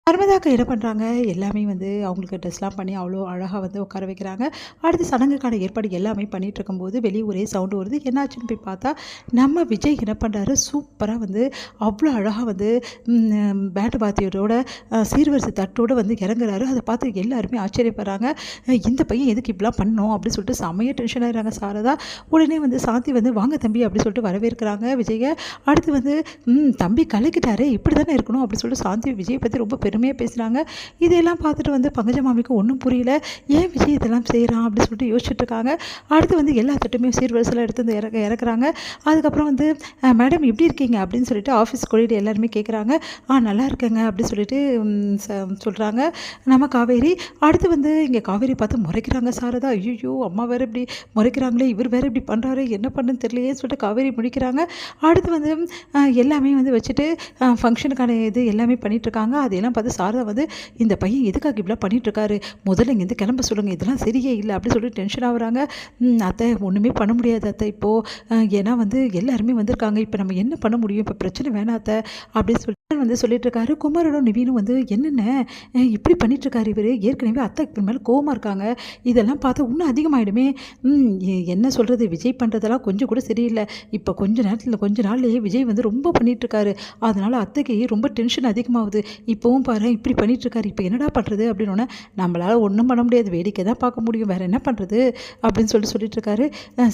நர்மதாக்கா என்ன பண்ணுறாங்க, எல்லாமே வந்து அவங்களுக்கு ட்ரெஸ்லாம் பண்ணி அவ்வளோ அழகாக வந்து உட்கார வைக்கிறாங்க. அடுத்து சடங்குக்கான ஏற்பாடு எல்லாமே பண்ணிட்டு இருக்கும்போது வெளியே ஒரே சவுண்டு வருது. என்னாச்சுன்னு போய் பார்த்தா, நம்ம விஜய் என்ன பண்ணுறாரு, சூப்பராக வந்து அவ்வளோ அழகாக வந்து பேண்டு வாத்தியரோட சீர்வரிசை தட்டோடு வந்து இறங்குறாரு. அதை பார்த்து எல்லாருமே ஆச்சரியப்படுறாங்க. இந்த பையன் எதுக்கு இப்படிலாம் பண்ணோம் அப்படின்னு சொல்லிட்டு செம்மையாக டென்ஷன் ஆகிறாங்க சாரதா. உடனே வந்து சாந்தி வந்து வாங்க தம்பி அப்படின்னு சொல்லிட்டு வரவேற்கிறாங்க விஜயை. அடுத்து வந்து தம்பி கலக்கிட்டாரு, இப்படி தானே இருக்கணும் அப்படின்னு சொல்லிட்டு சாந்தி விஜயை பற்றி ரொம்ப பெருமையாக பேசுகிறாங்க. இதெல்லாம் பார்த்துட்டு வந்து பங்கஜ மாமிக்கு ஒன்றும் புரியல. ஏன் விஜய் இதெல்லாம் செய்கிறான் அப்படின்னு சொல்லிட்டு யோசிச்சுட்டு இருக்காங்க. அடுத்து வந்து எல்லா தட்டுமே சீர்வரிசையில் எடுத்து வந்து இறக்குறாங்க. அதுக்கப்புறம் வந்து மேடம் எப்படி இருக்கீங்க அப்படின்னு சொல்லிட்டு ஆஃபீஸ் கொள்ளிட்டு எல்லாருமே கேட்குறாங்க. நல்லா இருக்கேங்க அப்படின்னு சொல்லிட்டு சொல்கிறாங்க நம்ம காவேரி. அடுத்து வந்து இங்கே காவேரி பார்த்து முறைக்கிறாங்க சாரதா. ஐயோ அம்மா வேறு இப்படி முறைக்கிறாங்களே, இவர் வேறு இப்படி பண்ணுறாரு, என்ன பண்ணுன்னு தெரியலையேன்னு சொல்லிட்டு காவேரி முடிக்கிறாங்க. அடுத்து வந்து எல்லாமே வந்து வச்சுட்டு ஃபங்க்ஷனுக்கான இது எல்லாமே பண்ணிகிட்ருக்காங்க. அதையெல்லாம் பார்த்து சாரதா வந்து இந்த பையன் எதுக்காக இப்படிலாம் பண்ணிகிட்ருக்காரு, முதல்ல இங்கேருந்து கிளம்ப சொல்லுங்கள், இதெல்லாம் சரியே இல்லை அப்படின்னு சொல்லிட்டு டென்ஷன் ஆகுறாங்க. அத்தை ஒன்றுமே பண்ண முடியாது அத்தை இப்போது, ஏன்னா வந்து எல்லாருமே வந்திருக்காங்க, இப்போ நம்ம என்ன பண்ண முடியும், இப்போ பிரச்சனை வேணாம் அத்தை அப்படின்னு சொல்லிட்டு வந்து சொல்லிட்டு இருக்காரு. குமாரோட நிவீனும் வந்து என்னென்ன இப்படி பண்ணிட்டுருக்காரு இவர், ஏற்கனவே அத்தை இப்போ மேலே கோவமாக இருக்காங்க, இதெல்லாம் பார்த்தா இன்னும் அதிகமாகிடுமே, என்ன சொல்கிறது, விஜய் பண்ணுறதெல்லாம் கொஞ்சம் கூட சரியில்லை, இப்போ கொஞ்ச நாள்லேயே விஜய் வந்து ரொம்ப பண்ணிகிட்ருக்காரு, அதனால் அத்தைக்கு ரொம்ப டென்ஷன் அதிகமாகுது, இப்போவும் பாரு இப்படி பண்ணிகிட்ருக்காரு, இப்போ என்னடா பண்ணுறது அப்படின்னோடனே நம்மளால் ஒன்றும் பண்ண முடியாது, வேடிக்கை தான் பார்க்க முடியும், வேறு என்ன பண்ணுறது அப்படின்னு சொல்லிட்டு இருக்காரு.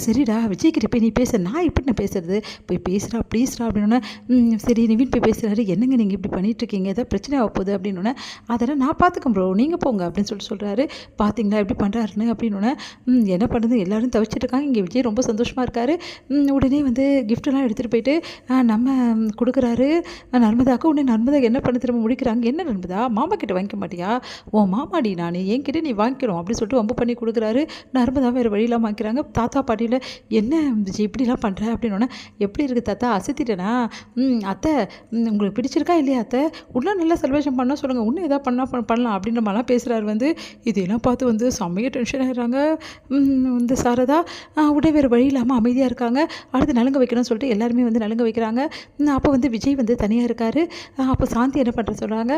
சரிடா விஜய்கிட்ட போய் நீ பேச, நான் எப்படி நான் பேசுறது, போய் பேசுகிறா ப்ளீஸ்டா அப்படின்னோடனே சரி நிவின் போய் பேசுகிறாரு, என்னங்க நீங்கள் இப்படி பண்ணிகிட்ருக்கீங்க, ஏதாவது பிரச்சனை ஆக போகுது அப்படின்னோடனே அதெல்லாம் நான் பார்த்துக்கேன் ப்ரோ நீங்கள் போங்க அப்படின்னு சொல்கிறாரு. பார்த்தீங்களா எப்படி பண்ணுறாருன்னு அப்படின்னோடனே என்ன பண்ணுறது எல்லோரும் தவிச்சிட்டு இருக்காங்க. இங்கே விஜய் ரொம்ப சந்தோஷமாக இருக்கார். உடனே வந்து கிஃப்டெல்லாம் எடுத்துகிட்டு போயிட்டு நம்ம கொடுக்குறாரு நர்மதாவுக்கு. உடனே நர்மதா என்ன பண்ண திரும்ப முடிக்கிறாங்க. என்ன நர்மதா மாமா கிட்ட வாங்கிக்க மாட்டியா, ஓ மாமாடி நான் என்கிட்ட நீ வாங்கிக்கணும் அப்படின்னு சொல்லிட்டு வம்பு பண்ணி கொடுக்குறாரு. நர்மதா வேறு வழியெல்லாம் வாங்கிக்கிறாங்க. தாத்தா பாட்டியில் என்ன விஜய் இப்படிலாம் பண்ணுற அப்படின்னோடனே எப்படி இருக்குது தாத்தா அசத்திட்டேனா, அத்தை உங்களுக்கு பிடிச்சிருக்கா இல்லையா அத்தை, இன்னும் நல்லா செலிப்ரேஷன் பண்ணால் சொல்லுங்கள், இன்னும் எதாவது பண்ணலாம் அப்படின்ற மாதிரிலாம் பேசுகிறாரு. வந்து இதெல்லாம் பார்த்து வந்து செம்மையாக டென்ஷன் ஆகிறாங்க வந்து சாரதா. உடனே வேறு வழி இல்லாமல் அமைதியாக இருக்காங்க. அடுத்து நலுங்க வைக்கணும்னு சொல்லிட்டு எல்லாருமே வந்து நலுங்க வைக்கிறாங்க. அப்போ வந்து விஜய் வந்து தனியாக இருக்கார். அப்போ சாந்தி என்ன பண்ணுற சொல்கிறாங்க,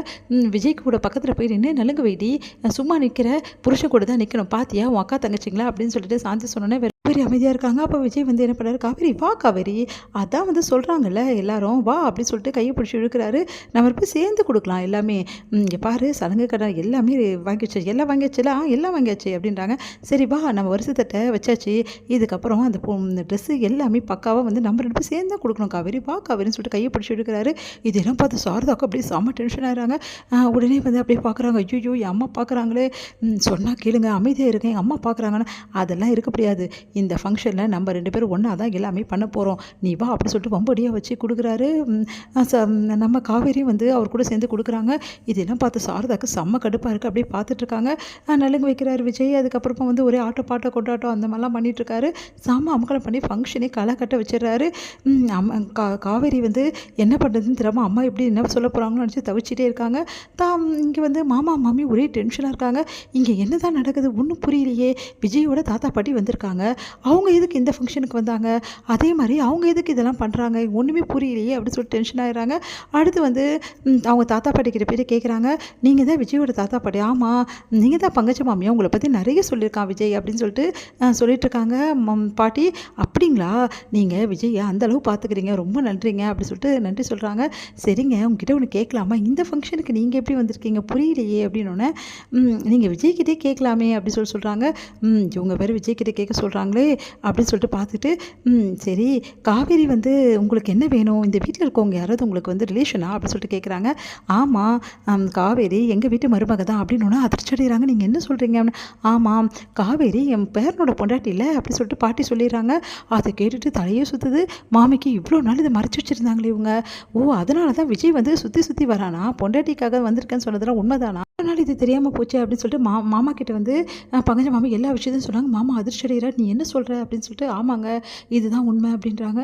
விஜய்க்கு கூட பக்கத்தில் போய் நின்று நலுங்கு வைடி, சும்மா நிற்கிற புருஷன் கூட தான் நிற்கணும், பாத்தியா உன் அக்கா தங்கச்சிங்களா அப்படின்னு சொல்லிட்டு சாந்தி சொன்னோன்னே காவேரி அமைதியாக இருக்காங்க. அப்போ விஜய் வந்து என்ன பண்ணுறாரு, காவேரி வா காவேரி, அதான் வந்து சொல்கிறாங்கல்ல எல்லாரும் வா அப்படின்னு சொல்லிட்டு கையை பிடிச்சி இழுக்கிறாரு. நம்ம போய் சேர்ந்து கொடுக்கலாம் எல்லாமே, இங்கே பாரு சடங்கு கடை எல்லாமே வாங்கி வச்சு, எல்லாம் வாங்கியாச்சுல, எல்லாம் வாங்கியாச்சு அப்படின்றாங்க. சரி வா நம்ம வருஷத்தட்டை வச்சாச்சு, இதுக்கப்புறம் அந்த ட்ரெஸ்ஸு எல்லாமே பக்காவாக வந்து நம்ம ரெண்டு பேர் சேர்ந்து கொடுக்கணும் காவேரி, வா காவேரின்னு சொல்லிட்டு கையை பிடிச்சி இழுக்கிறாரு. இதெல்லாம் பார்த்து சாரதாக்கு அப்படியே செம்ம டென்ஷன் ஆகிறாங்க. உடனே வந்து அப்படியே பார்க்குறாங்க, ஐயோ என் அம்மா பார்க்குறாங்களே, சொன்னால் கேளுங்க அமைதியாக இருக்கேன், எங்கள் அம்மா பார்க்குறாங்கன்னா அதெல்லாம் இருக்க முடியாது, இந்த ஃபங்க்ஷனில் நம்ம ரெண்டு பேரும் ஒன்றா தான் எல்லாமே பண்ண போகிறோம், நீ வா அப்படி சொல்லிட்டு வம்படியாக வச்சு கொடுக்குறாரு. நம்ம காவேரியும் வந்து அவர் கூட சேர்ந்து கொடுக்குறாங்க. இதெல்லாம் பார்த்து சாரதாக்கு செம்ம கடுப்பாக இருக்குது. அப்படியே பார்த்துட்ருக்காங்க. நலுங்கு வைக்கிறாரு விஜய். அதுக்கப்புறமா வந்து ஒரே ஆட்டோ பாட்டோ கொண்டாட்டம் அந்த மாதிரிலாம் பண்ணிகிட்ருக்காரு. செம்ம அமக்கலம் பண்ணி ஃபங்க்ஷனே களை கட்ட வச்சிடுறாரு. காவேரி வந்து என்ன பண்ணுறதுன்னு தெரியாமல் அம்மா எப்படி என்ன சொல்ல போகிறாங்கன்னு நினச்சி தவிச்சிட்டே இருக்காங்க. இங்கே வந்து மாமா மாமி ஒரே டென்ஷனாக இருக்காங்க. இங்கே என்ன தான் நடக்குது ஒன்றும் புரியலையே, விஜயோட தாத்தா பாட்டி வந்திருக்காங்க, அவங்க எதுக்கு இந்த ஃபங்க்ஷனுக்கு வந்தாங்க, அதே மாதிரி அவங்க எதுக்கு இதெல்லாம் பண்ணுறாங்க, ஒன்றுமே புரியலையே அப்படின்னு சொல்லிட்டு டென்ஷன் ஆகிறாங்க. அடுத்து வந்து அவங்க தாத்தா பாட்டி கிட்ட போய்ட்டு கேட்குறாங்க, நீங்கள் தான் விஜயோட தாத்தா பாட்டி, ஆமாம் நீங்கள் தான் பங்கஜ மாமியா, உங்களை பற்றி நிறைய சொல்லியிருக்கான் விஜய் அப்படின்னு சொல்லிட்டு சொல்லிட்டுருக்காங்க. பாட்டி அப்படிங்களா, நீங்கள் விஜயை அந்தளவு பார்த்துக்கிறீங்க, ரொம்ப நன்றிங்க அப்படின்னு சொல்லிட்டு நன்றி சொல்கிறாங்க. சரிங்க உங்ககிட்ட ஒன்று கேட்கலாமா, இந்த ஃபங்க்ஷனுக்கு நீங்கள் எப்படி வந்திருக்கீங்க புரியலையே அப்படின்னோடனே நீங்கள் விஜய்கிட்டே கேட்கலாமே அப்படின்னு சொல்கிறாங்க. இவங்க பேர் விஜய்கிட்ட கேட்க சொல்கிறாங்களே அப்படின்னு சொல்லிட்டு பார்த்துட்டு சரி காவேரி வந்து உங்களுக்கு என்ன வேணும், இந்த வீட்டில் இருக்கவங்க யாராவது உங்களுக்கு வந்து ரிலேஷனா அப்படின்னு சொல்லிட்டு கேட்குறாங்க. ஆமாம் காவேரி எங்கள் வீட்டு மருமக தான் அப்படின்னு அதிர்ச்சி அடைகிறாங்க. நீங்கள் என்ன சொல்கிறீங்க அப்படின்னு. ஆமாம் காவேரி என் பேரனோட பொண்டாட்டி இல்லை அப்படின்னு சொல்லிட்டு பாட்டி சொல்லிடுறாங்க. அதை கேட்டுட்டு தலையே சுற்றுது. மாமிக்கு இவ்வளோ நாள் இதை மறைச்சி வச்சுருந்தாங்களே இவங்க, ஓ அதனால தான் விஜய் வந்து சுற்றி வரானா, பொண்டாட்டிக்காக வந்திருக்கேன்னு சொன்னதெல்லாம் உண்மைதானா, அதனால் இது தெரியாமல் போச்சு அப்படின்னு சொல்லிட்டு மாமா கிட்ட வந்து பங்கஜ மாமா எல்லா விஷயத்தையும் சொன்னாங்க. மாமா அதிர்ச்சி அடைகிறார். நீ என்ன சொல்கிற அப்படின்னு சொல்லிட்டு ஆமாங்க இதுதான் உண்மை அப்படின்றாங்க.